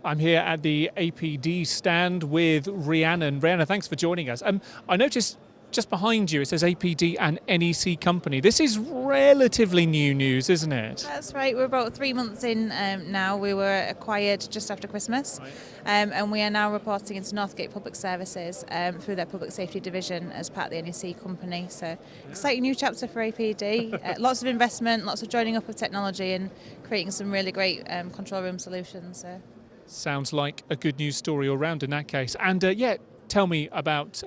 I'm here at the APD stand with Rhiannon. Rhiannon, thanks for joining us. I noticed just behind you it says APD and NEC Company. This is relatively new news, isn't it? That's right. We're about 3 months in now. We were acquired just after Christmas, and we are now reporting into Northgate Public Services through their Public Safety Division as part of the NEC Company. So, exciting new chapter for APD. Lots of investment, lots of joining up of technology, and creating some really great control room solutions. Sounds like a good news story all round in that case. And tell me about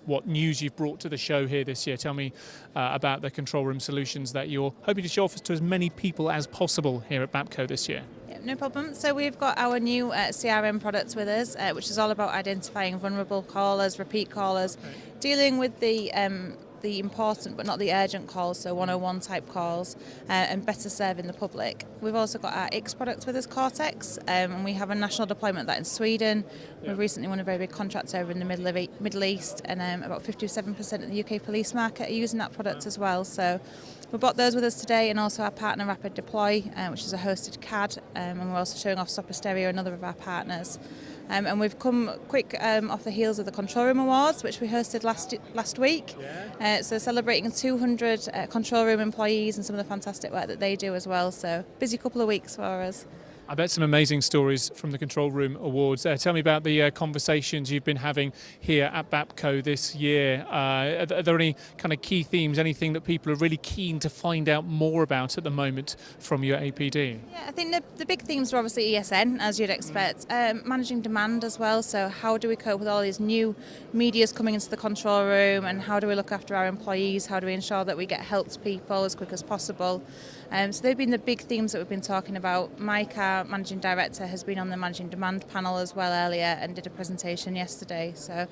what news you've brought to the show here this year. Tell me about the control room solutions that you're hoping to show off to as many people as possible here at BAPCO this year. Yeah, no problem. So we've got our new CRM products with us, which is all about identifying vulnerable callers, repeat callers, dealing with the important but not the urgent calls, so 101 type calls, and better serving the public. We've also got our X product with us, Cortex, and we have a national deployment of that in Sweden. We've recently won a very big contract over in the Middle East, and about 57% of the UK police market are using that product as well. So we brought those with us today, and also our partner Rapid Deploy, which is a hosted CAD, and we're also showing off Sopra Stereo, another of our partners. And we've come quick off the heels of the Control Room Awards, which we hosted last week. So celebrating 200 control room employees and some of the fantastic work that they do as well. So busy couple of weeks for us. I bet some amazing stories from the Control Room Awards. Tell me about the conversations you've been having here at BAPCO this year. Are there any kind of key themes, anything that people are really keen to find out more about at the moment from your APD? Yeah, I think the big themes are obviously ESN, as you'd expect, managing demand as well. So how do we cope with all these new medias coming into the control room, and how do we look after our employees? How do we ensure that we get help to people as quick as possible? So they've been the big themes that we've been talking about. Mike, our Managing Director, has been on the Managing Demand panel as well earlier and did a presentation yesterday. So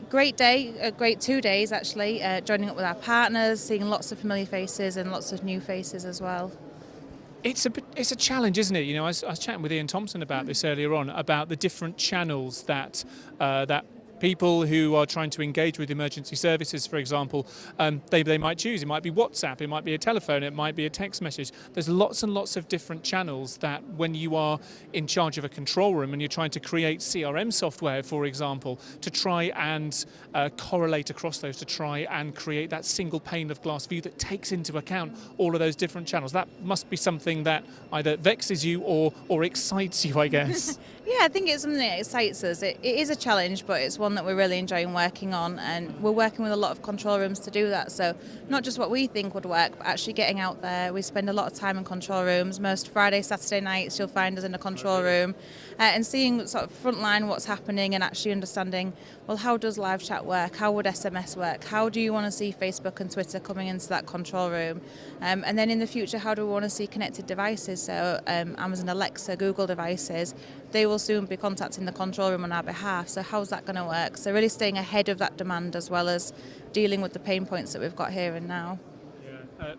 great day, a great 2 days actually, joining up with our partners, seeing lots of familiar faces and lots of new faces as well. It's a challenge, isn't it? You know, I was chatting with Ian Thompson about this earlier on, about the different channels that people who are trying to engage with emergency services, for example, they might choose. It might be WhatsApp, it might be a telephone, it might be a text message. There's lots and lots of different channels that when you are in charge of a control room and you're trying to create CRM software, for example, to try and correlate across those, to try and create that single pane of glass view that takes into account all of those different channels. That must be something that either vexes you or excites you, I guess. Yeah, I think it's something that excites us. It is a challenge, but it's one that we're really enjoying working on, and we're working with a lot of control rooms to do that. So not just what we think would work, but actually getting out there. We spend a lot of time in control rooms. Most Friday, Saturday nights you'll find us in a control room, and seeing sort of frontline what's happening and actually understanding, well, how does live chat work? How would SMS work? How do you want to see Facebook and Twitter coming into that control room? And then in the future, how do we want to see connected devices? So Amazon Alexa, Google devices, they will soon be contacting the control room on our behalf. So how's that going to work? So really staying ahead of that demand as well as dealing with the pain points that we've got here and now. Yeah,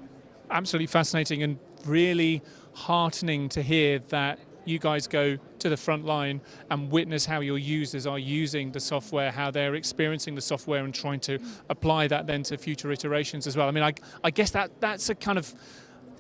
absolutely fascinating and really heartening to hear that you guys go to the front line and witness how your users are using the software, how they're experiencing the software and trying to apply that then to future iterations as well. I mean, I guess that's a kind of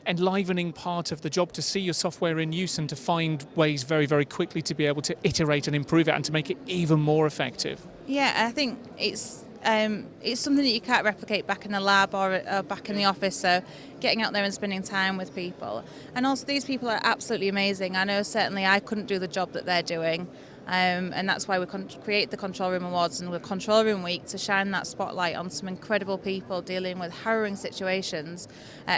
enlivening part of the job, to see your software in use and to find ways very, very quickly to be able to iterate and improve it and to make it even more effective. Yeah, I think it's something that you can't replicate back in the lab or back in the office, so getting out there and spending time with people. And also these people are absolutely amazing. I know certainly I couldn't do the job that they're doing, and that's why we create the Control Room Awards and the Control Room Week, to shine that spotlight on some incredible people dealing with harrowing situations,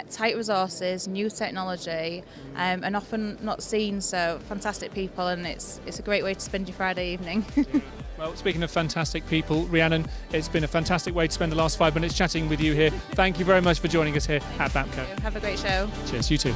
tight resources, new technology, and often not seen. So fantastic people, and it's a great way to spend your Friday evening. Well, speaking of fantastic people, Rhiannon, it's been a fantastic way to spend the last 5 minutes chatting with you here. Thank you very much for joining us here at BAPCO. Have a great show. Cheers, you too.